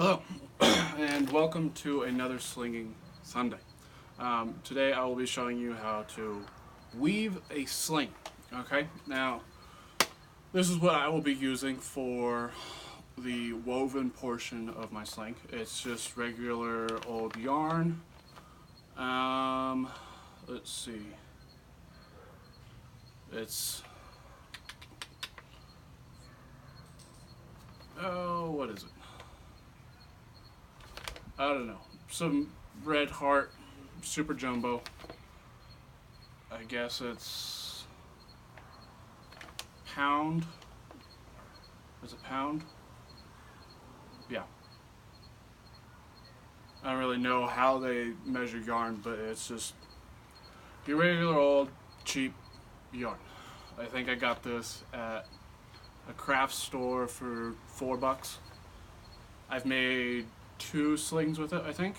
Hello, and welcome to another Slinging Sunday. Today I will be showing you how to weave a sling. Okay, now this is what I will be using for the woven portion of my sling. It's just regular old yarn. Let's see. What is it? I don't know. Some Red Heart Super Jumbo. I guess it's pound. Is it pound? Yeah. I don't really know how they measure yarn, but it's just your regular old cheap yarn. I think I got this at a craft store for $4. I've made 2 slings with it, I think.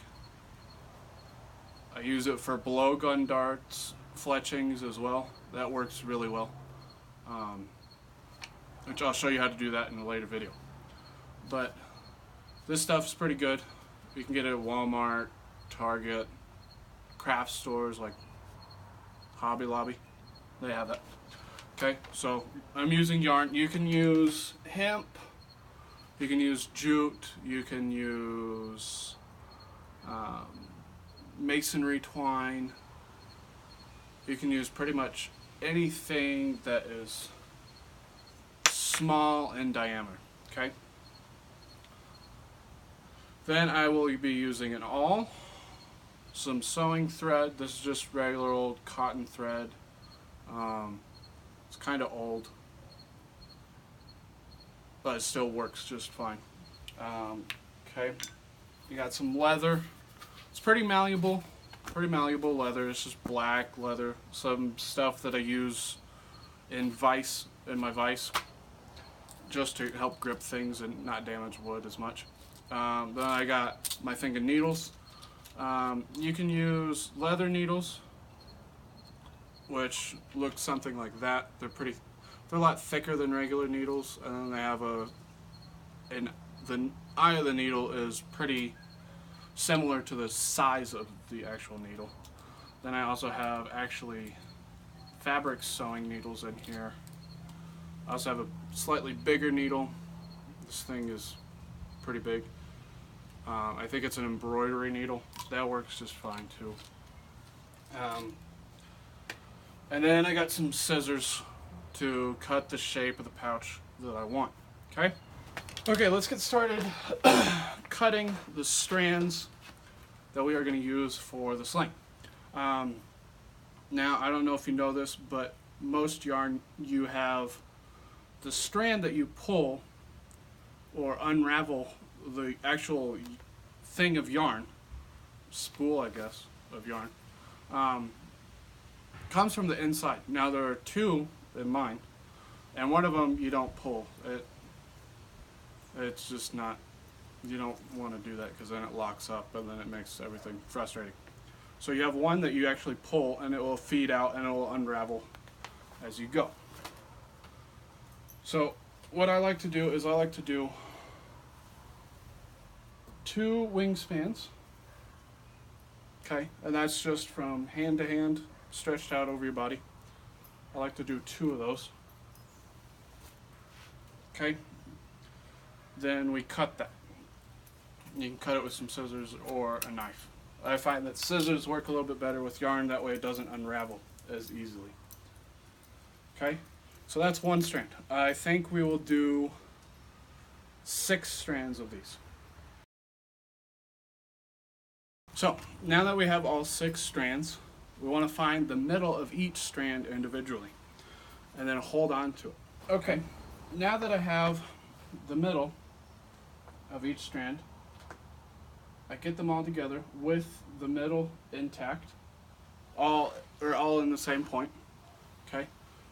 I use it for blowgun darts, fletchings as well. That works really well. Which I'll show you how to do that in a later video. But this stuff's pretty good. You can get it at Walmart, Target, craft stores like Hobby Lobby. They have that. Okay, so I'm using yarn. You can use hemp, you can use jute, you can use masonry twine. You can use pretty much anything that is small in diameter. Okay. Then I will be using an awl, some sewing thread. This is just regular old cotton thread. It's kind of old, but it still works just fine. Okay, you got some leather. It's pretty malleable leather. It's just black leather. Some stuff that I use in my vise, just to help grip things and not damage wood as much. Then I got my thing of needles. You can use leather needles, which look something like that. They're a lot thicker than regular needles, and then they have the eye of the needle is pretty similar to the size of the actual needle. Then I also have actually fabric sewing needles in here. I also have a slightly bigger needle. This thing is pretty big. I think it's an embroidery needle. That works just fine too. And then I got some scissors to cut the shape of the pouch that I want. Okay? Okay, let's get started cutting the strands that we are going to use for the sling. Now, I don't know if you know this, but most yarn, you have the strand that you pull or unravel the actual thing of yarn, spool, I guess, of yarn, comes from the inside. Now there are 2 in mine, and one of them you don't pull. It's just not, you don't want to do that because then it locks up and then it makes everything frustrating. So you have one that you actually pull and it will feed out and it will unravel as you go. So what I like to do is I like to do 2 wingspans. Okay, and that's just from hand to hand, stretched out over your body. I like to do 2 of those. Okay, then we cut that. You can cut it with some scissors or a knife. I find that scissors work a little bit better with yarn, that way it doesn't unravel as easily. Okay, so that's 1 strand. I think we will do 6 strands of these. So now that we have all 6 strands, we want to find the middle of each strand individually and then hold on to it. Okay, now that I have the middle of each strand, I get them all together with the middle intact, all in the same point. Okay,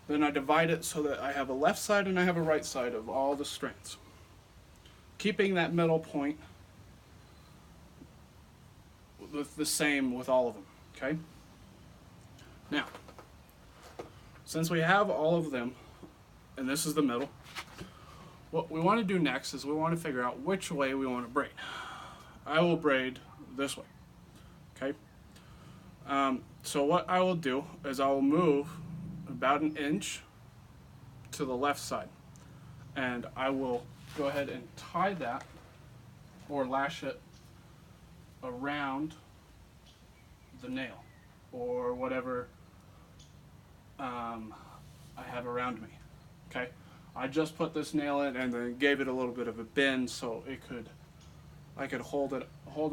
then I divide it so that I have a left side and I have a right side of all the strands, keeping that middle point the same with all of them. Okay, now since we have all of them and this is the middle, What we want to do next is we want to figure out which way we want to braid. I will braid this way, okay? So what I will do is I will move about an inch to the left side, and I will go ahead and tie that or lash it around the nail or whatever I have around me, okay? I just put this nail in and then gave it a little bit of a bend so I could hold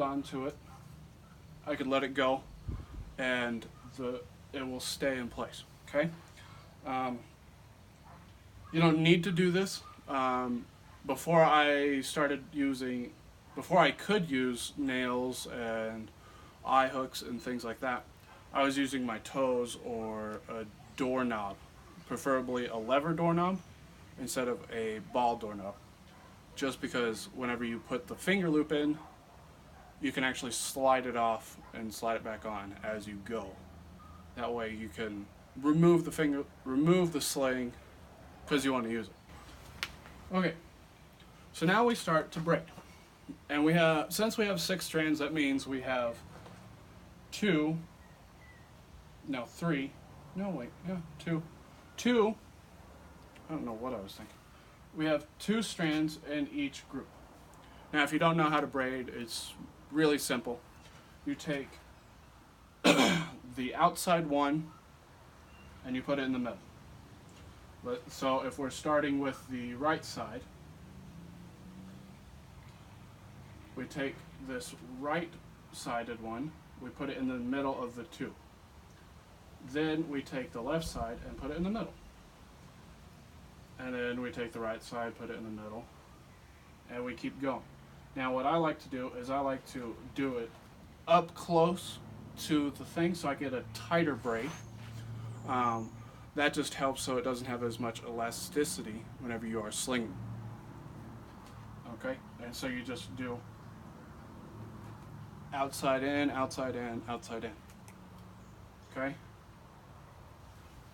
on to it. I could let it go, and it will stay in place. Okay. You don't need to do this. Before I could use nails and eye hooks and things like that, I was using my toes or a doorknob, preferably a lever doorknob instead of a ball doorknob, just because whenever you put the finger loop in, you can actually slide it off and slide it back on as you go. That way you can remove the sling because you want to use it. Okay, so now we start to braid, and since we have 6 strands, that means we have 2. I don't know what I was thinking. We have 2 strands in each group. Now, if you don't know how to braid, it's really simple. You take the outside one and you put it in the middle. So if we're starting with the right side, we take this right-sided one, we put it in the middle of the 2. Then we take the left side and put it in the middle. And then we take the right side, put it in the middle, and we keep going. Now what I like to do is I like to do it up close to the thing so I get a tighter braid. That just helps so it doesn't have as much elasticity whenever you are slinging. Okay, and so you just do outside in, outside in, outside in. Okay?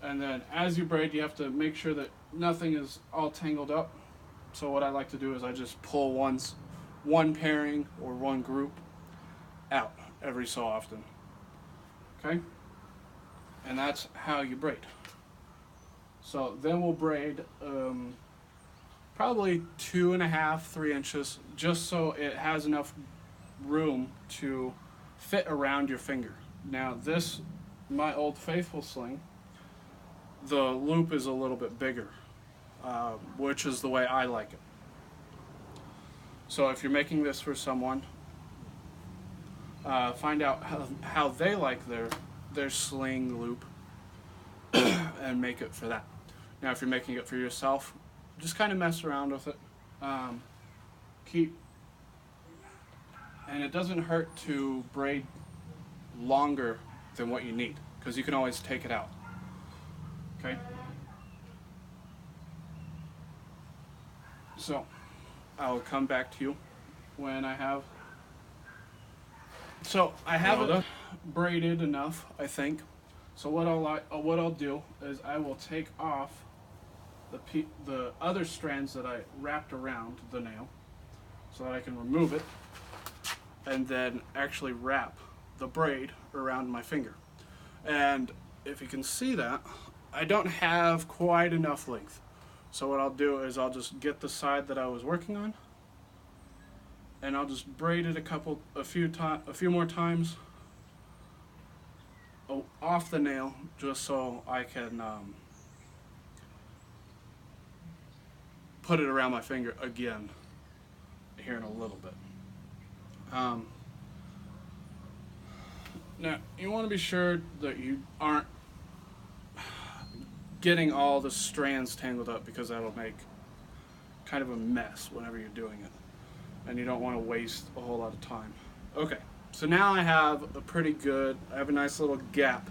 And then as you braid, you have to make sure that nothing is all tangled up. So what I like to do is I just pull one pairing or one group out every so often. Okay? And that's how you braid. So then we'll braid probably 2.5, 3 inches, just so it has enough room to fit around your finger. Now this, my Old Faithful sling, the loop is a little bit bigger, which is the way I like it. So if you're making this for someone, find out how they like their sling loop and make it for that. Now if you're making it for yourself, just kind of mess around with it. And it doesn't hurt to braid longer than what you need, because you can always take it out. Okay? So I'll come back to you when I have. So I have it braided enough, I think. So what I'll do is I will take off the other strands that I wrapped around the nail, so that I can remove it, and then actually wrap the braid around my finger. And if you can see that, I don't have quite enough length. So what I'll do is I'll just get the side that I was working on, and I'll just braid it a few more times off the nail, just so I can put it around my finger again here in a little bit. Now you want to be sure that you aren't getting all the strands tangled up, because that'll make kind of a mess whenever you're doing it, and you don't want to waste a whole lot of time. Okay, so now I have a nice little gap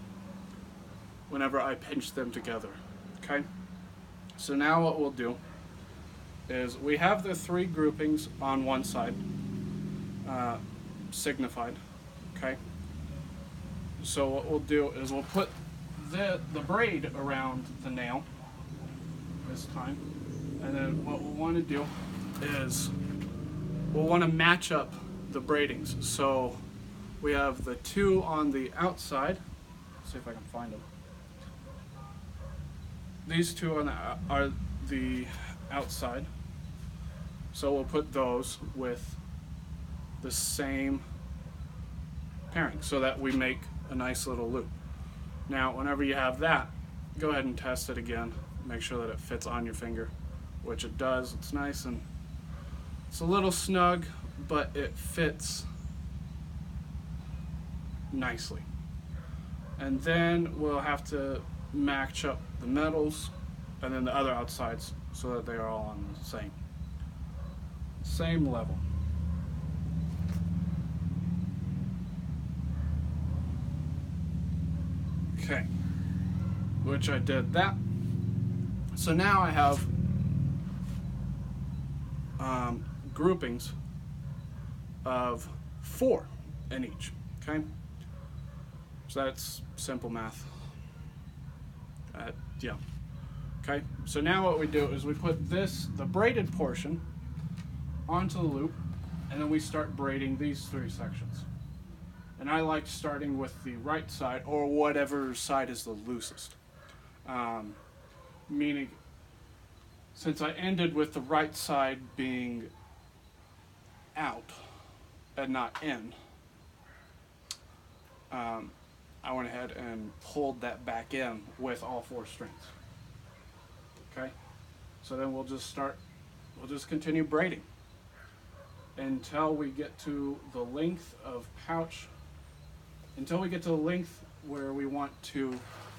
whenever I pinch them together. Okay, so now what we'll do is we have the 3 groupings on one side signified. Okay, so what we'll do is we'll put the braid around the nail this time, And then what we'll want to do is we'll want to match up the braidings. So we have the two on the outside. Let's see if I can find them. These two are the outside. So we'll put those with the same pairing so that we make a nice little loop. Now, whenever you have that, go ahead and test it again. Make sure that it fits on your finger, which it does. It's nice and it's a little snug, but it fits nicely. And then we'll have to match up the metals and then the other outsides so that they are all on the same level. Okay, which I did that. So now I have groupings of 4 in each. Okay, so that's simple math. Yeah. Okay, so now what we do is we put the braided portion onto the loop, and then we start braiding these 3 sections. And I like starting with the right side, or whatever side is the loosest. Meaning, since I ended with the right side being out and not in, I went ahead and pulled that back in with all 4 strings. Okay, so then we'll just continue braiding until we get to the length of pouch, until we get to the length where we want to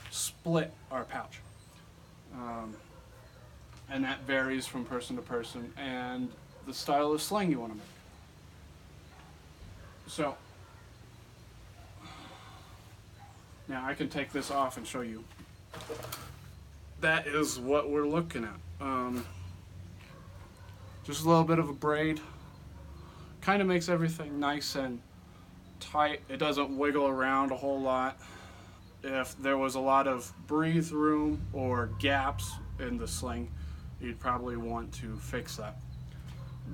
split our pouch. And that varies from person to person and the style of sling you want to make. So now I can take this off and show you. That is what we're looking at. Just a little bit of a braid. Kind of makes everything nice and tight. It doesn't wiggle around a whole lot. If there was a lot of breathe room or gaps in the sling, you'd probably want to fix that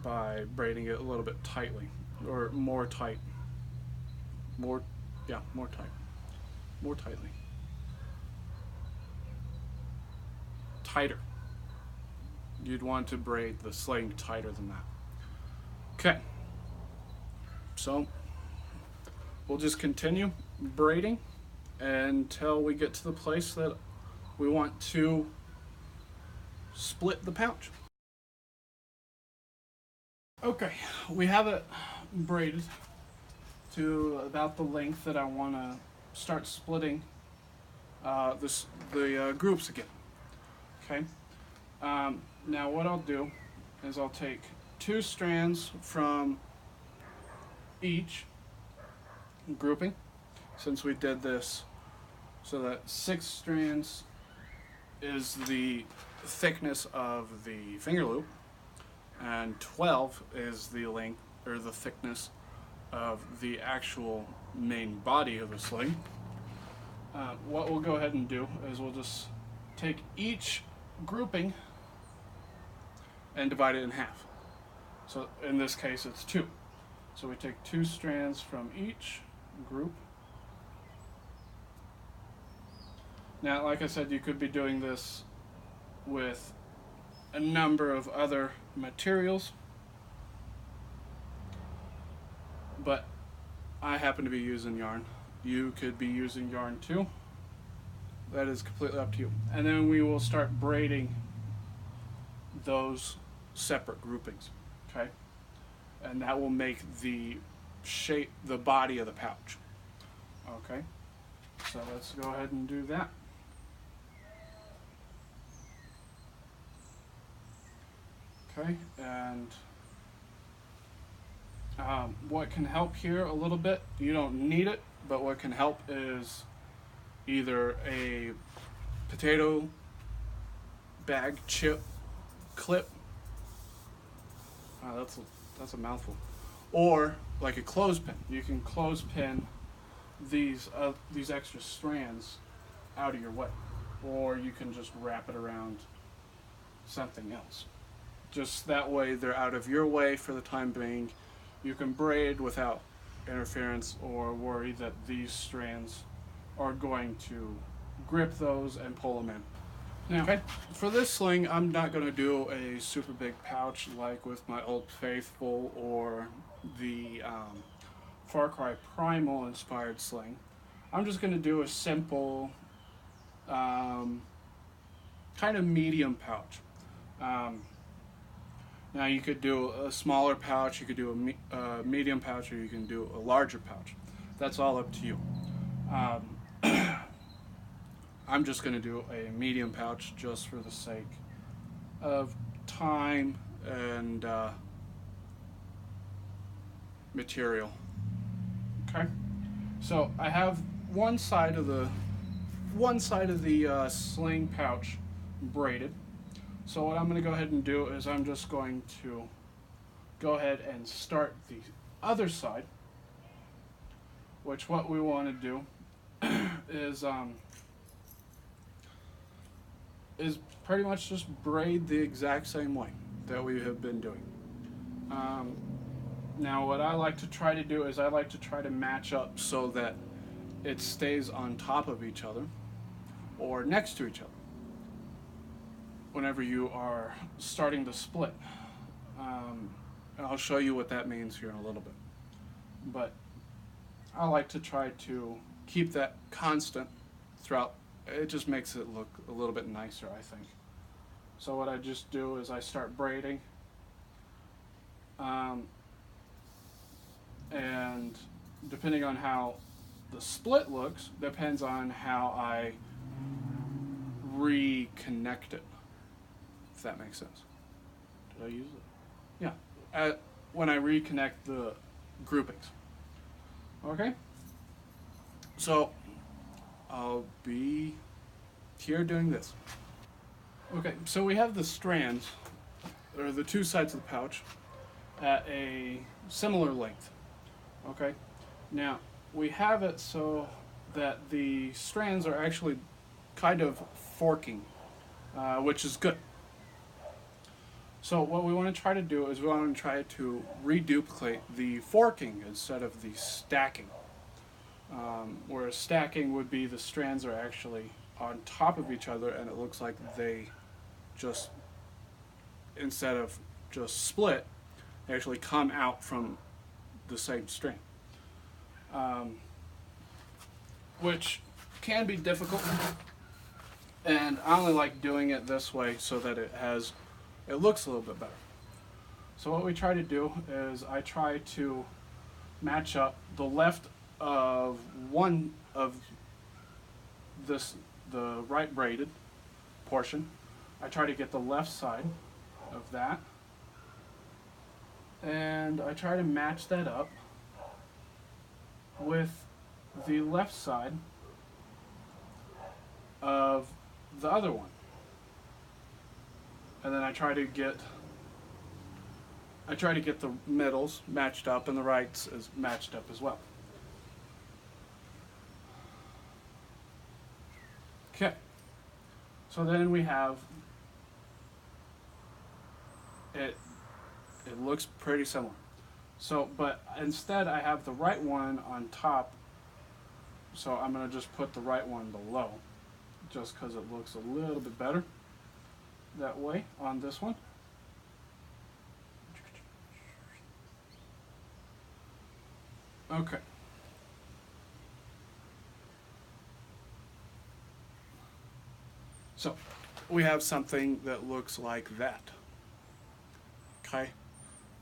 by braiding it a little bit tightly, or more tight. More tightly. Tighter. You'd want to braid the sling tighter than that. Okay. So we'll just continue braiding until we get to the place that we want to split the pouch. Okay, we have it braided to about the length that I want to start splitting the groups again. Okay. Now what I'll do is I'll take 2 strands from each grouping, since we did this so that 6 strands is the thickness of the finger loop and 12 is the length or the thickness of the actual main body of the sling. What we'll go ahead and do is we'll just take each grouping and divide it in half. So in this case it's 2. So we take 2 strands from each group. Now, like I said, you could be doing this with a number of other materials, but I happen to be using yarn. You could be using yarn too. That is completely up to you. And then we will start braiding those separate groupings, okay? And that will make the shape, the body of the pouch. Okay, so let's go ahead and do that. Okay, and what can help here a little bit, you don't need it, but what can help is either a potato bag chip clip. That's a mouthful. Or like a clothespin. You can clothespin these extra strands out of your way, or you can just wrap it around something else. Just that way they're out of your way for the time being. You can braid without interference or worry that these strands are going to grip those and pull them in. Now, okay, for this sling, I'm not going to do a super big pouch like with my Old Faithful or the Far Cry Primal inspired sling. I'm just going to do a simple kind of medium pouch. Now you could do a smaller pouch, you could do a medium pouch, or you can do a larger pouch. That's all up to you. I'm just going to do a medium pouch just for the sake of time and material. Okay, so I have one side of the sling pouch braided. So what I'm going to go ahead and do is I'm just going to go ahead and start the other side, which what we want to do is pretty much just braid the exact same way that we have been doing. Now what I like to try to do is I like to try to match up so that it stays on top of each other or next to each other whenever you are starting to split. I'll show you what that means here in a little bit. But I like to try to keep that constant throughout. It just makes it look a little bit nicer, I think. So what I just do is I start braiding. And depending on how the split looks, depends on how I reconnect it, if that makes sense. Did I use it? Yeah. When I reconnect the groupings. Okay? So I'll be here doing this. Okay, so we have the strands, or the two sides of the pouch, at a similar length. Okay? Now, we have it so that the strands are actually kind of forking, which is good. So what we want to try to do is we want to try to reduplicate the forking instead of the stacking. Whereas stacking would be the strands are actually on top of each other and it looks like they just, instead of just split, they actually come out from the same strand. Which can be difficult, and I only like doing it this way so that it looks a little bit better. So what we try to do is I try to match up the left of one of this, the right braided portion. I try to get the left side of that, and I try to match that up with the left side of the other one. And then I try to get the middles matched up and the rights is matched up as well. Okay. So then we have it looks pretty similar. So, but instead I have the right one on top, so I'm going to just put the right one below, just because it looks a little bit better that way on this one. Okay. So, we have something that looks like that. Okay?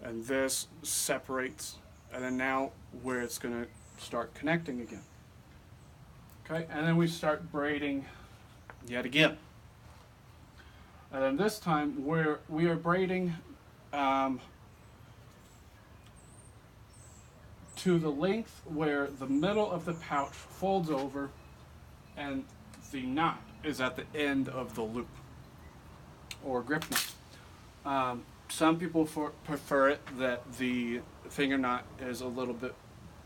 And this separates, and then now where it's going to start connecting again. Okay, and then we start braiding yet again. And then this time we are braiding to the length where the middle of the pouch folds over and the knot is at the end of the loop or grip knot. Some people prefer it that the finger knot is a little bit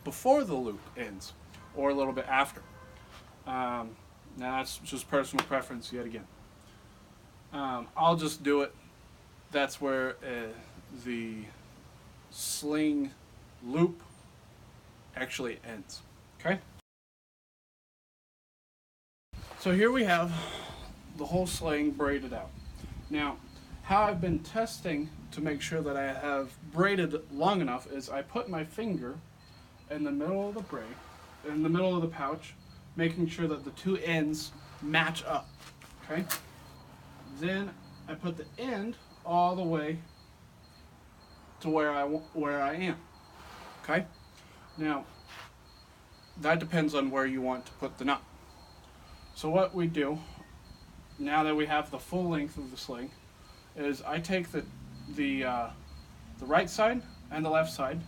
before the loop ends or a little bit after. Now that's just personal preference yet again. I'll just do it that's where the sling loop actually ends. Okay? So here we have the whole sling braided out. Now, how I've been testing to make sure that I have braided long enough is I put my finger in the middle of the braid, in the middle of the pouch, making sure that the two ends match up. Okay? Then I put the end all the way to where I am. Okay? Now, that depends on where you want to put the knot. So what we do, now that we have the full length of the sling, is I take the right side and the left side,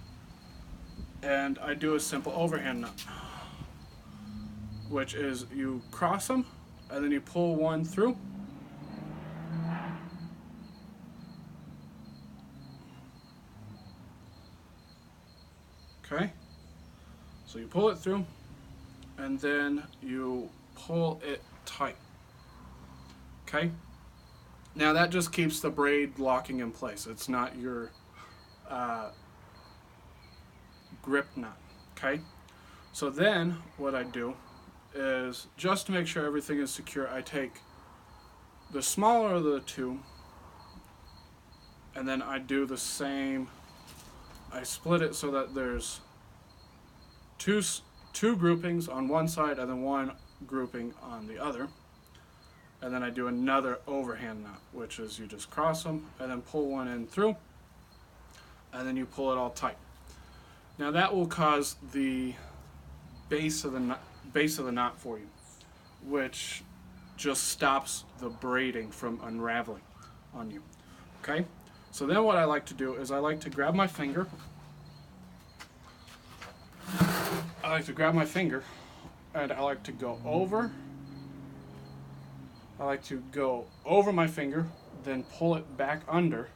and I do a simple overhand knot, which is you cross them, and then you pull one through. Okay? So you pull it through, and then you pull it tight. Okay? Now that just keeps the braid locking in place. It's not your grip knot. Okay? So then what I do is, just to make sure everything is secure, I take the smaller of the two, and then I do the same. I split it so that there's two groupings on one side and then one grouping on the other. And then I do another overhand knot, which is you just cross them and then pull one in through, and then you pull it all tight. Now that will cause the base of the knot for you, which just stops the braiding from unraveling on you. Okay? So then what I like to do is I like to grab my finger. And I like to go over. I like to go over my finger, then pull it back under.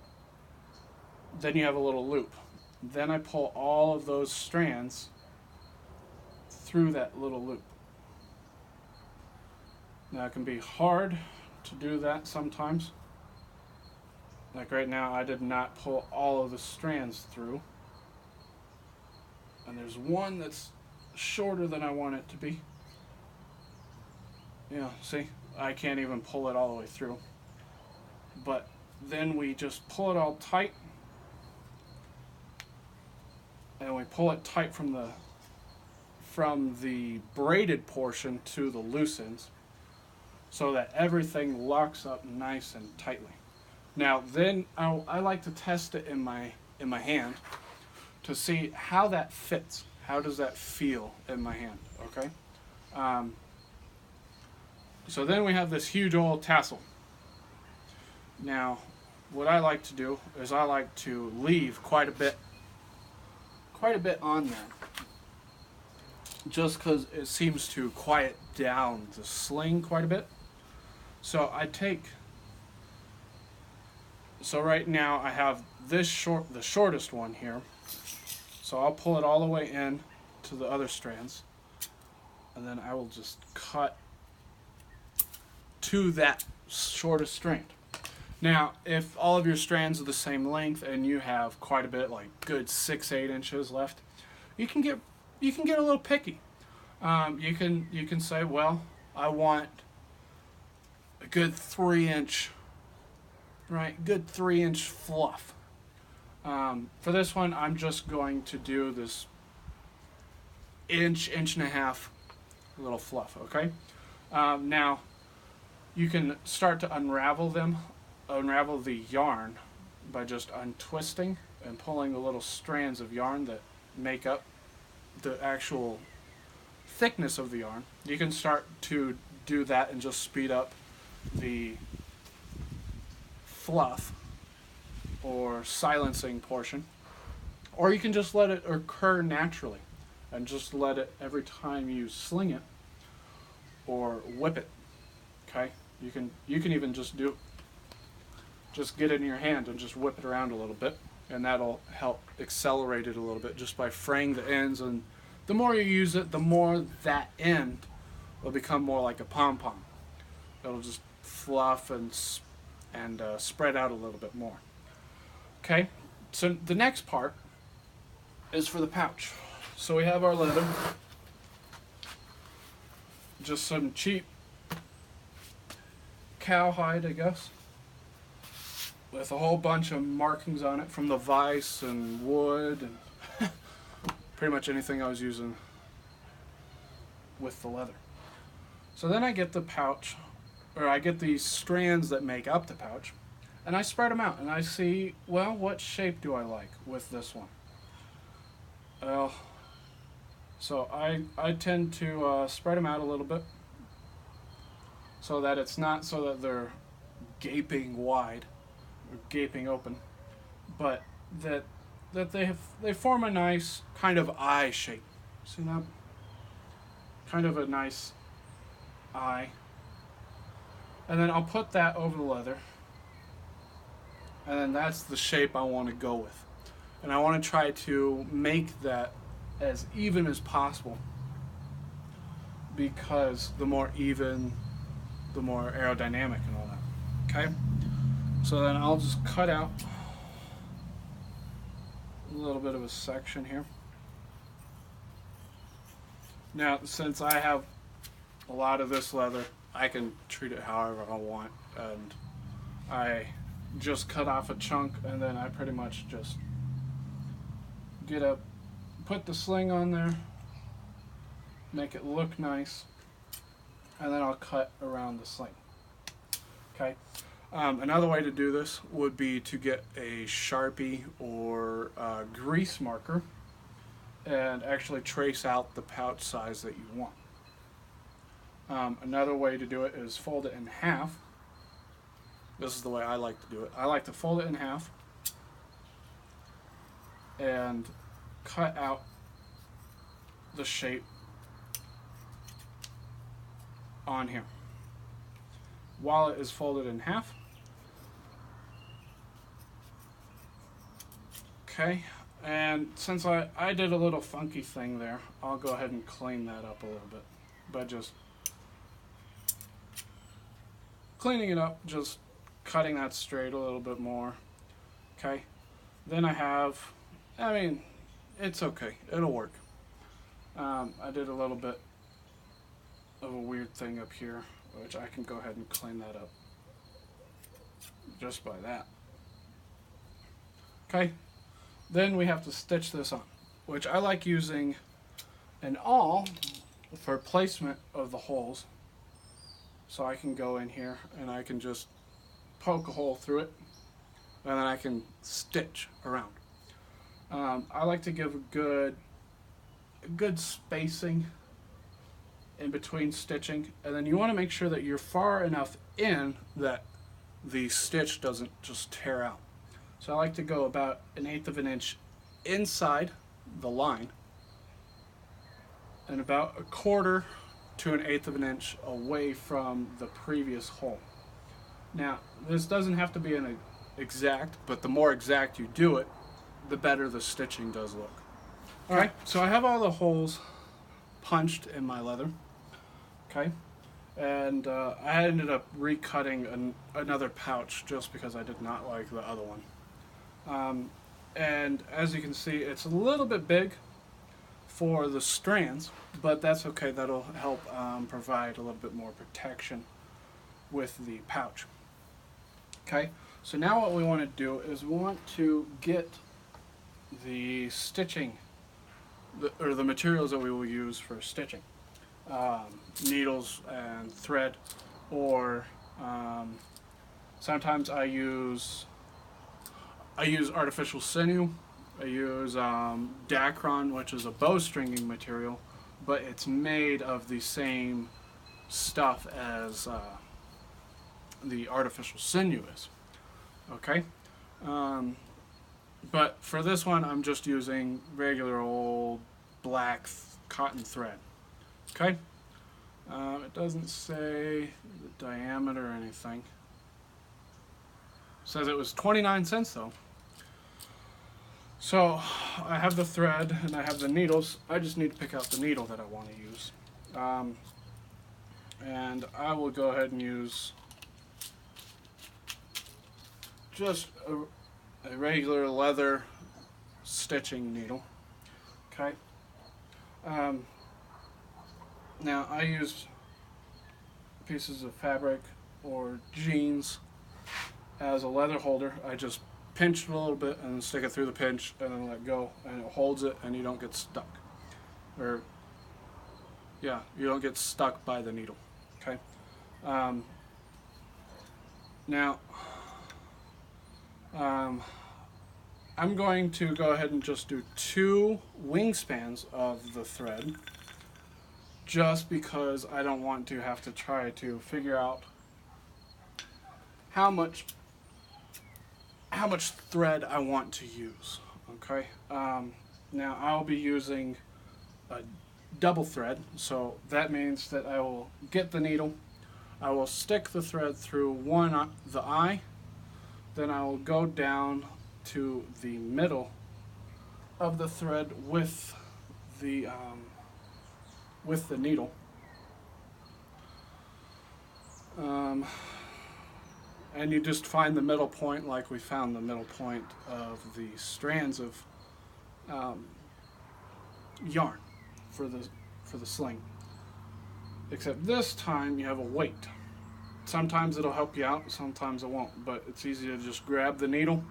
Then you have a little loop. Then I pull all of those strands through that little loop. Now it can be hard to do that sometimes. Like right now, I did not pull all of the strands through. And there's one that's shorter than I want it to be. Yeah, see? I can't even pull it all the way through. But then we just pull it all tight. And we pull it tight from the braided portion to the loose ends, so that everything locks up nice and tightly. Now then I like to test it in my hand to see how that fits. How does that feel in my hand? Okay. So then we have this huge old tassel. Now, what I like to do is I like to leave quite a bit on there, just because it seems to quiet down the sling quite a bit. So right now I have the shortest one here. So I'll pull it all the way in to the other strands, and then I will just cut to that shortest strand. Now, if all of your strands are the same length and you have quite a bit, like good 6-8 inches left, you can get a little picky. You can say, well, I want a good 3-inch, right? Good 3-inch fluff. For this one, I'm just going to do this inch and a half little fluff. Okay. Now, you can start to unravel the yarn by just untwisting and pulling the little strands of yarn that make up the actual thickness of the yarn. You can start to do that and just speed up the fluff or silencing portion, or you can just let it occur naturally and just let it every time you sling it or whip it. Okay, you can even just get it in your hand and just whip it around a little bit, and that'll help accelerate it a little bit just by fraying the ends. And the more you use it, the more that end will become more like a pom-pom. It'll just fluff and spread out a little bit more. Okay, so the next part is for the pouch. So we have our leather, just some cheap cowhide, I guess, with a whole bunch of markings on it from the vise and wood and pretty much anything I was using with the leather. So then I get the pouch, or I get these strands that make up the pouch, and I spread them out and I see, well, what shape do I like with this one? Well, so I tend to spread them out a little bit so that it's not so that they're gaping wide or gaping open, but that they form a nice kind of eye shape. See that? Kind of a nice eye. And then I'll put that over the leather. And then that's the shape I want to go with. And I want to try to make that as even as possible, because the more even, the more aerodynamic and all that. Okay? So then I'll just cut out a little bit of a section here. Now, since I have a lot of this leather, I can treat it however I want, and I just cut off a chunk, and then I pretty much just put the sling on there, make it look nice, and then I'll cut around the sling. Okay. Another way to do this would be to get a Sharpie or a grease marker and actually trace out the pouch size that you want. Another way to do it is fold it in half. This is the way I like to do it. I like to fold it in half and cut out the shape on here. While it is folded in half, okay, and since I did a little funky thing there, I'll go ahead and clean that up a little bit by just cleaning it up, just cutting that straight a little bit more. Okay, then I mean, it's okay, it'll work. I did a little bit of a weird thing up here, which I can go ahead and clean that up just by that. Okay, then we have to stitch this on, which I like using an awl for placement of the holes. So I can go in here and I can just poke a hole through it, and then I can stitch around. I like to give a good spacing in between stitching, and then you want to make sure that you're far enough in that the stitch doesn't just tear out. So I like to go about 1/8 of an inch inside the line and about 1/4 to 1/8 of an inch away from the previous hole. Now, this doesn't have to be an exact, but the more exact you do it, the better the stitching does look. Alright, so I have all the holes punched in my leather. Okay, and I ended up recutting another pouch just because I did not like the other one. And as you can see, it's a little bit big for the strands, but that's okay. That'll help provide a little bit more protection with the pouch. Okay, so now what we want to do is we want to get the stitching, or the materials that we will use for stitching. Needles and thread, or sometimes I use artificial sinew. I use Dacron, which is a bowstringing material, but it's made of the same stuff as the artificial sinew is. Okay, but for this one I'm just using regular old black cotton thread. Okay, it doesn't say the diameter or anything. It says it was 29 cents though. So I have the thread and I have the needles. I just need to pick out the needle that I want to use. And I will go ahead and use just a regular leather stitching needle. Okay. Now I use pieces of fabric or jeans as a leather holder. I just pinch it a little bit and stick it through the pinch and then let go, and it holds it and you don't get stuck. Or yeah, you don't get stuck by the needle. Okay. Now I'm going to go ahead and just do 2 wingspans of the thread, just because I don't want to have to try to figure out how much thread I want to use. Okay. Now I'll be using a double thread, so that means that I will get the needle, I will stick the thread through the eye, then I will go down to the middle of the thread with the needle, and you just find the middle point, like we found the middle point of the strands of yarn for the sling. Except this time you have a weight. Sometimes it'll help you out, sometimes it won't, but it's easy to just grab the needle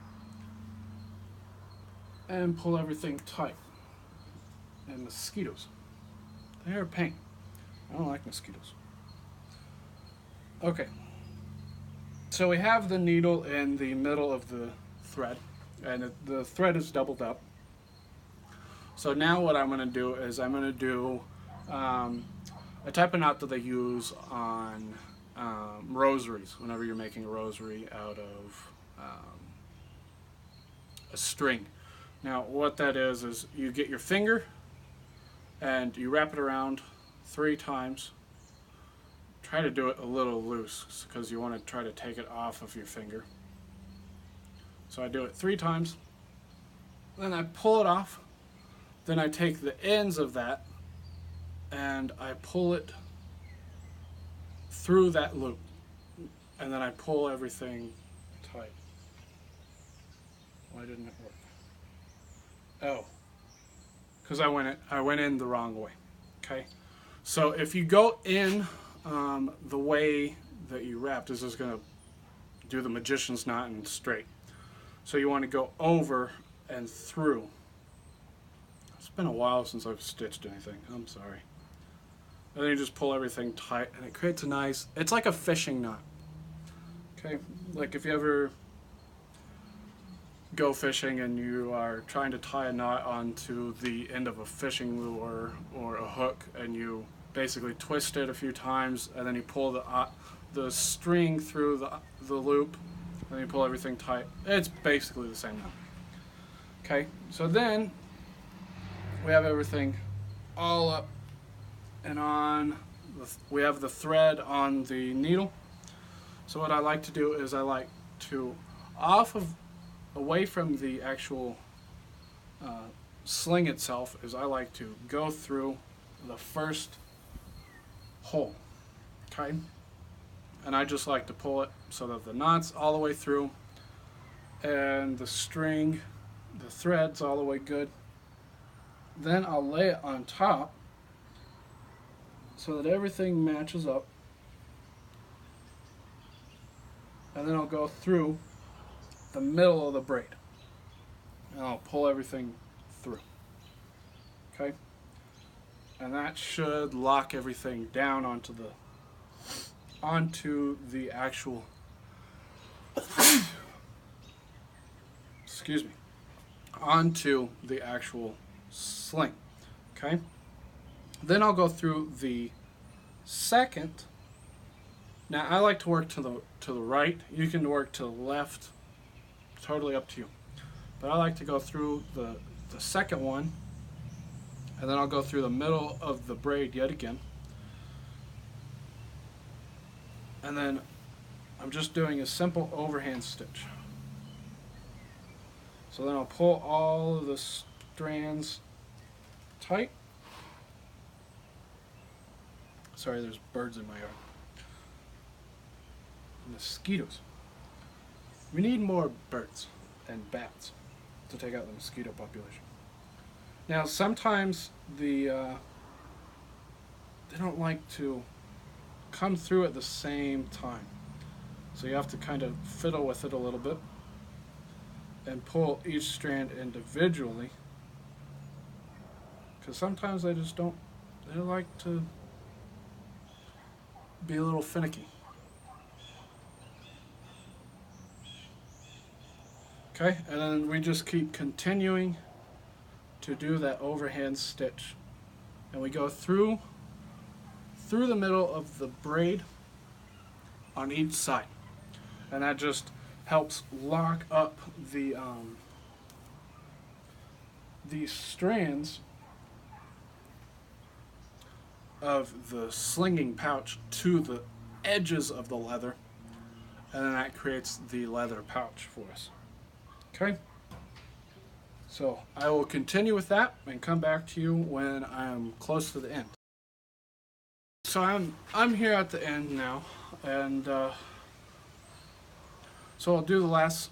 and pull everything tight. And mosquitoes, they're a pain. I don't like mosquitoes. Okay, so we have the needle in the middle of the thread, and the thread is doubled up. So now what I'm going to do is I'm going to do a type of knot that they use on rosaries, whenever you're making a rosary out of a string. Now what that is you get your finger and you wrap it around 3 times. Try to do it a little loose because you want to try to take it off of your finger. So I do it 3 times, then I pull it off, then I take the ends of that and I pull it through that loop, and then I pull everything tight. Why didn't it work? Oh, because I went in the wrong way. Okay, so if you go in the way that you wrap, this is going to do the magician's knot and straight. So you want to go over and through. It's been a while since I've stitched anything. I'm sorry. And then you just pull everything tight, and it creates a nice, it's like a fishing knot. Okay, like if you ever go fishing and you are trying to tie a knot onto the end of a fishing lure or a hook, and you basically twist it a few times, and then you pull the string through the loop, and then you pull everything tight. It's basically the same knot. Okay, so then we have everything all up and on. We have the thread on the needle. So what I like to do is I like to away from the actual sling itself, is I like to go through the first hole. Okay, and I just like to pull it so that the knot's all the way through and the string, the thread's all the way good. Then I'll lay it on top so that everything matches up, and then I'll go through the middle of the braid and I'll pull everything through. Okay, and that should lock everything down onto the actual excuse me, onto the actual sling. Okay, then I'll go through the second. Now I like to work to the right. You can work to the left, totally up to you. But I like to go through the second one, and then I'll go through the middle of the braid yet again. And then I'm just doing a simple overhand stitch. So then I'll pull all of the strands tight. Sorry, there's birds in my yard. Mosquitoes. We need more birds. and bats to take out the mosquito population. Now sometimes they don't like to come through at the same time, so you have to kind of fiddle with it a little bit and pull each strand individually, because sometimes they just don't, they like to be a little finicky. Okay, and then we just keep continuing to do that overhand stitch, and we go through the middle of the braid on each side, and that just helps lock up the strands of the slinging pouch to the edges of the leather, and then that creates the leather pouch for us. Okay, so I will continue with that and come back to you when I'm close to the end. So I'm here at the end now, and so I'll do the last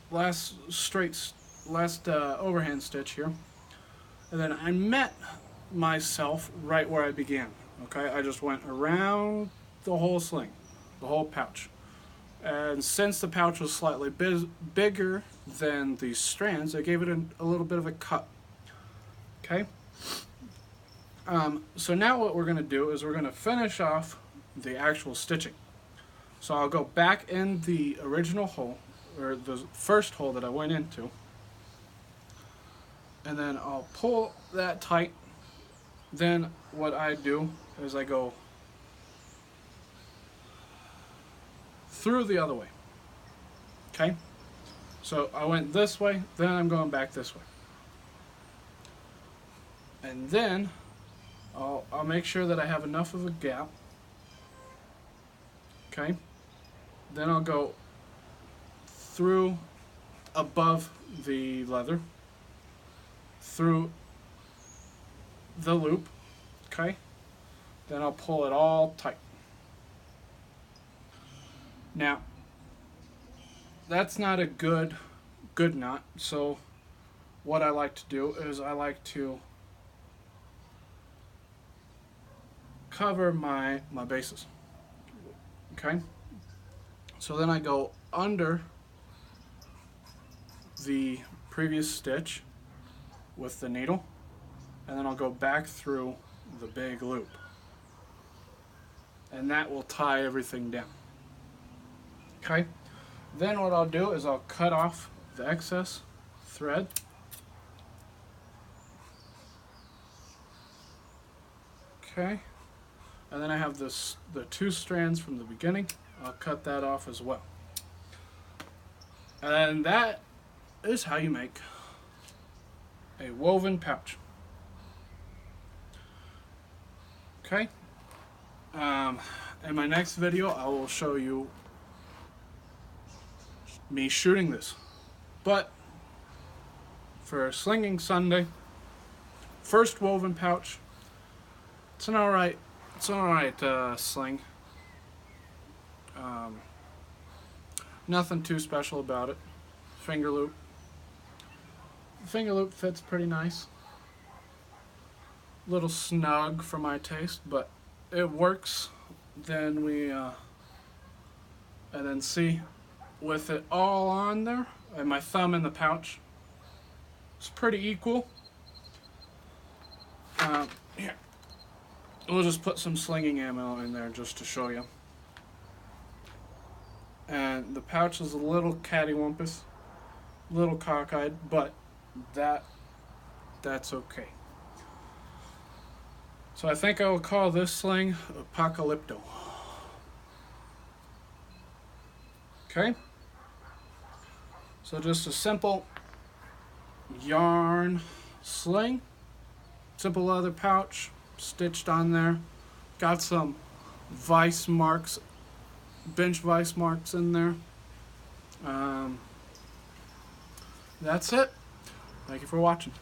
overhand stitch here, and then I met myself right where I began. Okay, I just went around the whole sling, the whole pouch, and since the pouch was slightly bigger than the strands, I gave it a little bit of a cut. Okay. So now what we're going to do is we're going to finish off the actual stitching. So I'll go back in the original hole, or the first hole that I went into, and then I'll pull that tight. Then what I do is I go through the other way. Okay? So I went this way, then I'm going back this way. And then I'll make sure that I have enough of a gap. Okay? Then I'll go through above the leather, through the loop. Okay? Then I'll pull it all tight. Now, that's not a good knot, so what I like to do is I like to cover my bases. Okay, so then I go under the previous stitch with the needle, and then I'll go back through the big loop, and that will tie everything down. Okay, then what I'll do is I'll cut off the excess thread. Okay, and then I have the two strands from the beginning. I'll cut that off as well. And that is how you make a woven pouch. Okay, in my next video I will show you me shooting this, but for Slinging Sunday, first woven pouch, it's an alright sling. Nothing too special about it. Finger loop. The finger loop fits pretty nice. Little snug for my taste, but it works. Then and then see, with it all on there and my thumb in the pouch, it's pretty equal. Here, we'll just put some slinging ammo in there just to show you. And the pouch is a little cattywampus, a little cockeyed, but that's okay. So I think I will call this sling Apocalypto. Okay? So just a simple yarn sling, simple leather pouch, stitched on there. Got some vice marks, bench vice marks in there. That's it. Thank you for watching.